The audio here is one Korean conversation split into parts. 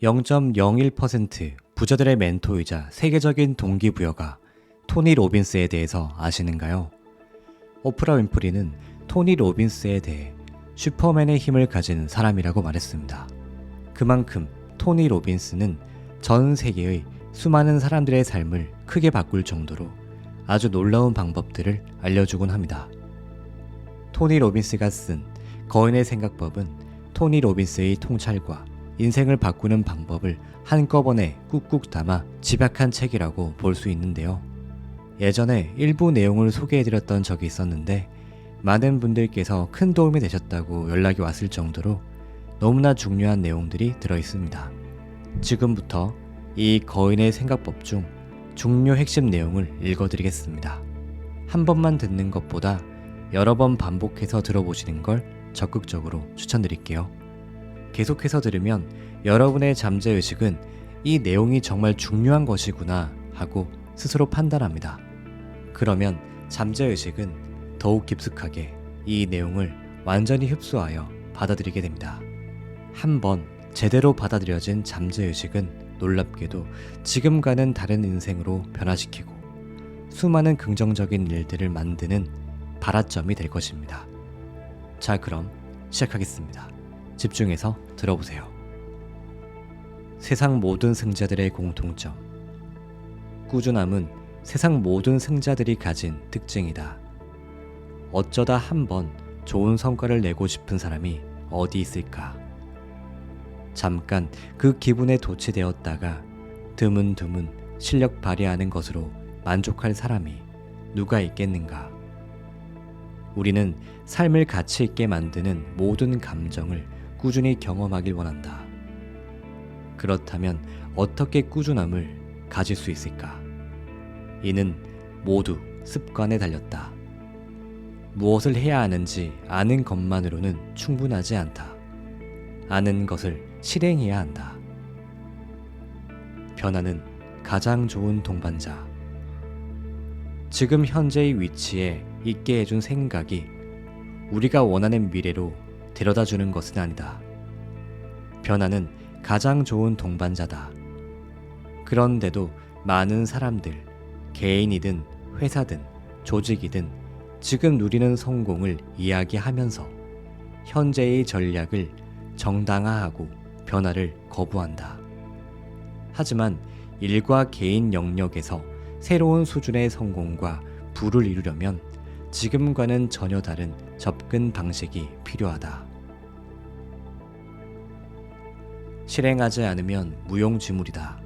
0.01% 부자들의 멘토이자 세계적인 동기부여가 토니 로빈스에 대해서 아시는가요? 오프라 윈프리는 토니 로빈스에 대해 슈퍼맨의 힘을 가진 사람이라고 말했습니다. 그만큼 토니 로빈스는 전 세계의 수많은 사람들의 삶을 크게 바꿀 정도로 아주 놀라운 방법들을 알려주곤 합니다. 토니 로빈스가 쓴 거인의 생각법은 토니 로빈스의 통찰과 인생을 바꾸는 방법을 한꺼번에 꾹꾹 담아 집약한 책이라고 볼 수 있는데요. 예전에 일부 내용을 소개해드렸던 적이 있었는데 많은 분들께서 큰 도움이 되셨다고 연락이 왔을 정도로 너무나 중요한 내용들이 들어있습니다. 지금부터 이 거인의 생각법 중 중요 핵심 내용을 읽어드리겠습니다. 한 번만 듣는 것보다 여러 번 반복해서 들어보시는 걸 적극적으로 추천드릴게요. 계속해서 들으면 여러분의 잠재의식은 이 내용이 정말 중요한 것이구나 하고 스스로 판단합니다. 그러면 잠재의식은 더욱 깊숙하게 이 내용을 완전히 흡수하여 받아들이게 됩니다. 한번 제대로 받아들여진 잠재의식은 놀랍게도 지금과는 다른 인생으로 변화시키고 수많은 긍정적인 일들을 만드는 발화점이 될 것입니다. 자, 그럼 시작하겠습니다. 집중해서 들어보세요. 세상 모든 승자들의 공통점. 꾸준함은 세상 모든 승자들이 가진 특징이다. 어쩌다 한번 좋은 성과를 내고 싶은 사람이 어디 있을까? 잠깐 그 기분에 도취되었다가 드문드문 실력 발휘하는 것으로 만족할 사람이 누가 있겠는가? 우리는 삶을 가치 있게 만드는 모든 감정을 꾸준히 경험하길 원한다. 그렇다면 어떻게 꾸준함을 가질 수 있을까? 이는 모두 습관에 달렸다. 무엇을 해야 하는지 아는 것만으로는 충분하지 않다. 아는 것을 실행해야 한다. 변화는 가장 좋은 동반자. 지금 현재의 위치에 있게 해준 생각이 우리가 원하는 미래로 데려다 주는 것은 아니다. 변화는 가장 좋은 동반자다. 그런데도 많은 사람들, 개인이든 회사든 조직이든 지금 누리는 성공을 이야기하면서 현재의 전략을 정당화하고 변화를 거부한다. 하지만 일과 개인 영역에서 새로운 수준의 성공과 부를 이루려면 지금과는 전혀 다른 접근 방식이 필요하다. 실행하지 않으면 무용지물이다.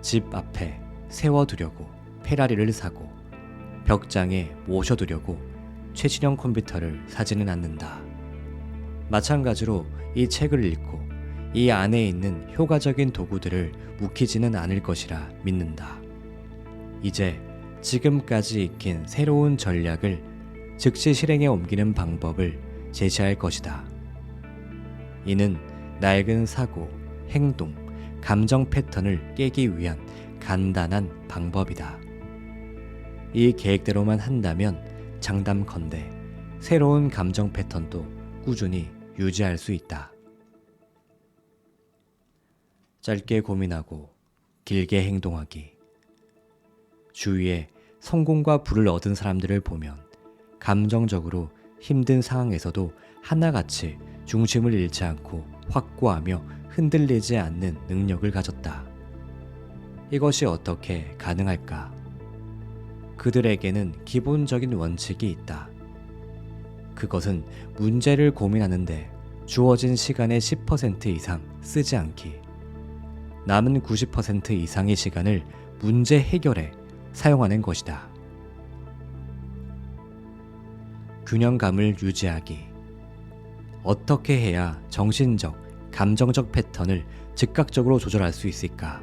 집 앞에 세워두려고 페라리를 사고 벽장에 모셔두려고 최신형 컴퓨터를 사지는 않는다. 마찬가지로 이 책을 읽고 이 안에 있는 효과적인 도구들을 묵히지는 않을 것이라 믿는다. 이제 지금까지 익힌 새로운 전략을 즉시 실행에 옮기는 방법을 제시할 것이다. 이는 낡은 사고, 행동, 감정 패턴을 깨기 위한 간단한 방법이다. 이 계획대로만 한다면 장담컨대 새로운 감정 패턴도 꾸준히 유지할 수 있다. 짧게 고민하고 길게 행동하기. 주위에 성공과 부를 얻은 사람들을 보면 감정적으로 힘든 상황에서도 하나같이 중심을 잃지 않고 확고하며 흔들리지 않는 능력을 가졌다. 이것이 어떻게 가능할까? 그들에게는 기본적인 원칙이 있다. 그것은 문제를 고민하는데 주어진 시간의 10% 이상 쓰지 않기. 남은 90% 이상의 시간을 문제 해결에 사용하는 것이다. 균형감을 유지하기. 어떻게 해야 정신적, 감정적 패턴을 즉각적으로 조절할 수 있을까?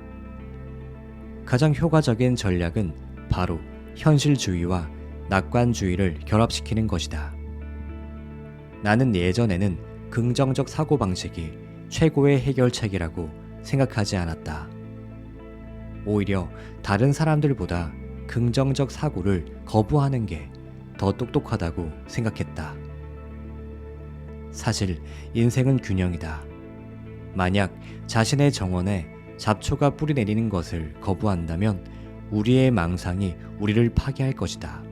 가장 효과적인 전략은 바로 현실주의와 낙관주의를 결합시키는 것이다. 나는 예전에는 긍정적 사고방식이 최고의 해결책이라고 생각하지 않았다. 오히려 다른 사람들보다 긍정적 사고를 거부하는 게 더 똑똑하다고 생각했다. 사실 인생은 균형이다. 만약 자신의 정원에 잡초가 뿌리내리는 것을 거부한다면 우리의 망상이 우리를 파괴할 것이다.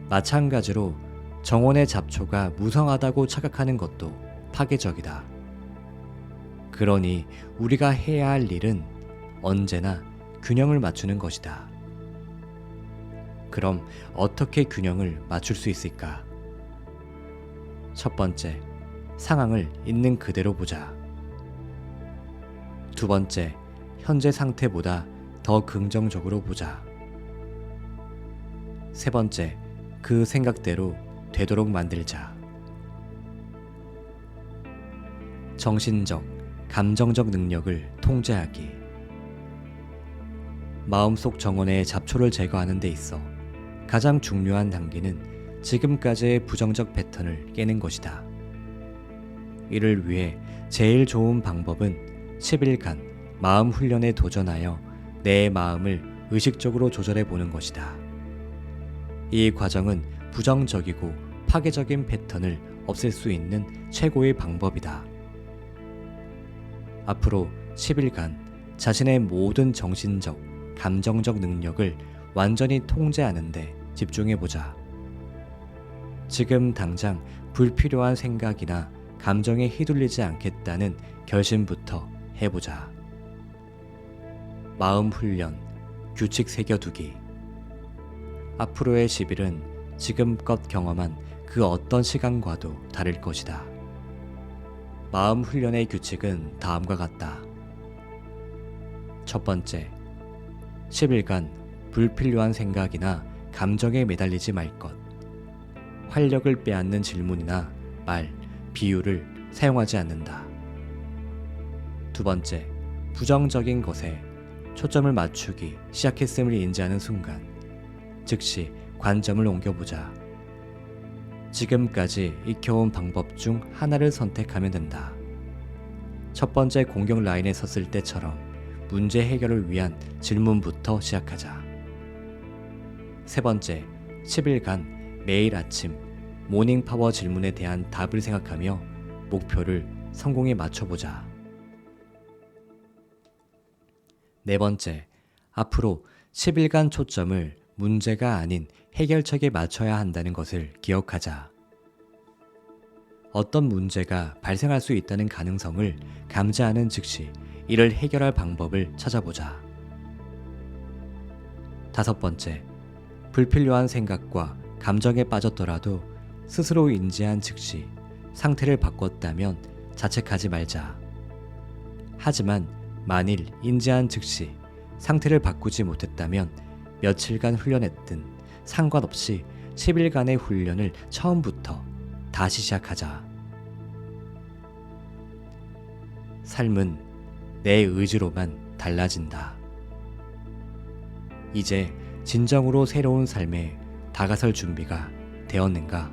마찬가지로 정원의 잡초가 무성하다고 착각하는 것도 파괴적이다. 그러니 우리가 해야 할 일은 언제나 균형을 맞추는 것이다. 그럼 어떻게 균형을 맞출 수 있을까? 첫 번째, 상황을 있는 그대로 보자. 두 번째, 현재 상태보다 더 긍정적으로 보자. 세 번째, 그 생각대로 되도록 만들자. 정신적, 감정적 능력을 통제하기. 마음속 정원의 잡초를 제거하는 데 있어 가장 중요한 단계는 지금까지의 부정적 패턴을 깨는 것이다. 이를 위해 제일 좋은 방법은 10일간 마음 훈련에 도전하여 내 마음을 의식적으로 조절해 보는 것이다. 이 과정은 부정적이고 파괴적인 패턴을 없앨 수 있는 최고의 방법이다. 앞으로 10일간 자신의 모든 정신적, 감정적 능력을 완전히 통제하는 데 집중해보자. 지금 당장 불필요한 생각이나 감정에 휘둘리지 않겠다는 결심부터 해보자. 마음 훈련, 규칙 새겨두기. 앞으로의 10일은 지금껏 경험한 그 어떤 시간과도 다를 것이다. 마음 훈련의 규칙은 다음과 같다. 첫 번째, 10일간 불필요한 생각이나 감정에 매달리지 말 것. 활력을 빼앗는 질문이나 말, 비유를 사용하지 않는다. 두 번째, 부정적인 것에 초점을 맞추기 시작했음을 인지하는 순간 즉시 관점을 옮겨보자. 지금까지 익혀온 방법 중 하나를 선택하면 된다. 첫 번째 공격 라인에 섰을 때처럼 문제 해결을 위한 질문부터 시작하자. 세 번째, 10일간 매일 아침 모닝 파워 질문에 대한 답을 생각하며 목표를 성공에 맞춰보자. 네 번째, 앞으로 10일간 초점을 문제가 아닌 해결책에 맞춰야 한다는 것을 기억하자. 어떤 문제가 발생할 수 있다는 가능성을 감지하는 즉시 이를 해결할 방법을 찾아보자. 다섯 번째, 불필요한 생각과 감정에 빠졌더라도 스스로 인지한 즉시 상태를 바꿨다면 자책하지 말자. 하지만 만일 인지한 즉시 상태를 바꾸지 못했다면 며칠간 훈련했든 상관없이 10일간의 훈련을 처음부터 다시 시작하자. 삶은 내 의지로만 달라진다. 이제 진정으로 새로운 삶에 다가설 준비가 되었는가?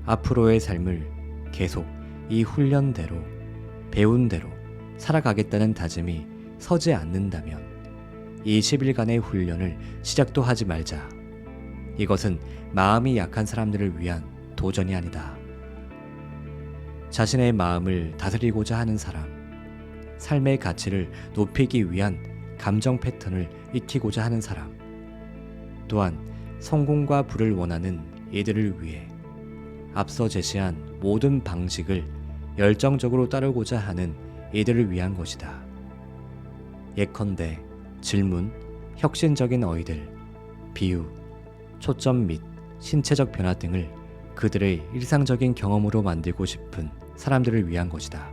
앞으로의 삶을 계속 이 훈련대로, 배운 대로 살아가겠다는 다짐이 서지 않는다면 이 10일간의 훈련을 시작도 하지 말자. 이것은 마음이 약한 사람들을 위한 도전이 아니다. 자신의 마음을 다스리고자 하는 사람, 삶의 가치를 높이기 위한 감정 패턴을 익히고자 하는 사람, 또한 성공과 부를 원하는 이들을 위해 앞서 제시한 모든 방식을 열정적으로 따르고자 하는 이들을 위한 것이다. 예컨대 질문, 혁신적인 어휘들, 비유, 초점 및 신체적 변화 등을 그들의 일상적인 경험으로 만들고 싶은 사람들을 위한 것이다.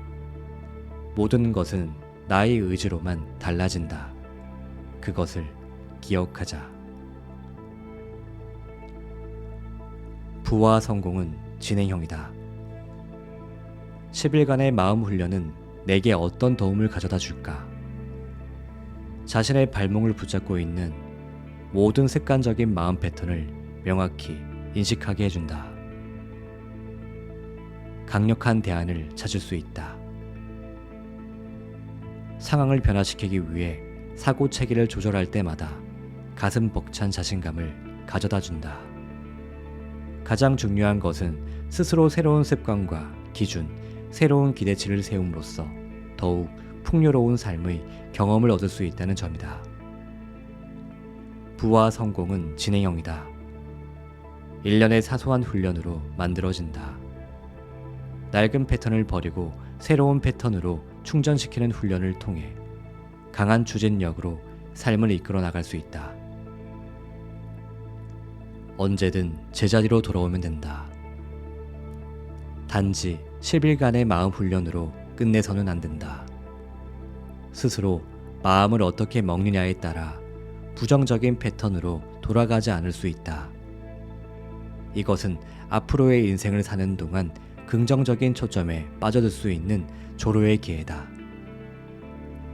모든 것은 나의 의지로만 달라진다. 그것을 기억하자. 부와 성공은 진행형이다. 10일간의 마음 훈련은 내게 어떤 도움을 가져다 줄까? 자신의 발목을 붙잡고 있는 모든 습관적인 마음 패턴을 명확히 인식하게 해준다. 강력한 대안을 찾을 수 있다. 상황을 변화시키기 위해 사고 체계를 조절할 때마다 가슴 벅찬 자신감을 가져다 준다. 가장 중요한 것은 스스로 새로운 습관과 기준, 새로운 기대치를 세움으로써 더욱 풍요로운 삶의 경험을 얻을 수 있다는 점이다. 부와 성공은 진행형이다. 일련의 사소한 훈련으로 만들어진다. 낡은 패턴을 버리고 새로운 패턴으로 충전시키는 훈련을 통해 강한 추진력으로 삶을 이끌어 나갈 수 있다. 언제든 제자리로 돌아오면 된다. 단지 10일간의 마음 훈련으로 끝내서는 안 된다. 스스로 마음을 어떻게 먹느냐에 따라 부정적인 패턴으로 돌아가지 않을 수 있다. 이것은 앞으로의 인생을 사는 동안 긍정적인 초점에 빠져들 수 있는 조로의 기회다.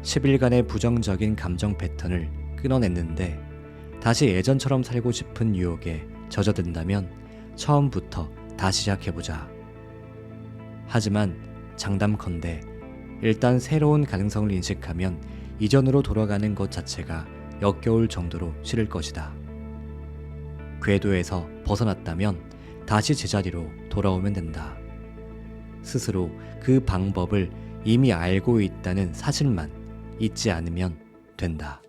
10일간의 부정적인 감정 패턴을 끊어냈는데 다시 예전처럼 살고 싶은 유혹에 젖어든다면 처음부터 다시 시작해보자. 하지만 장담컨대 일단 새로운 가능성을 인식하면 이전으로 돌아가는 것 자체가 역겨울 정도로 싫을 것이다. 궤도에서 벗어났다면 다시 제자리로 돌아오면 된다. 스스로 그 방법을 이미 알고 있다는 사실만 잊지 않으면 된다.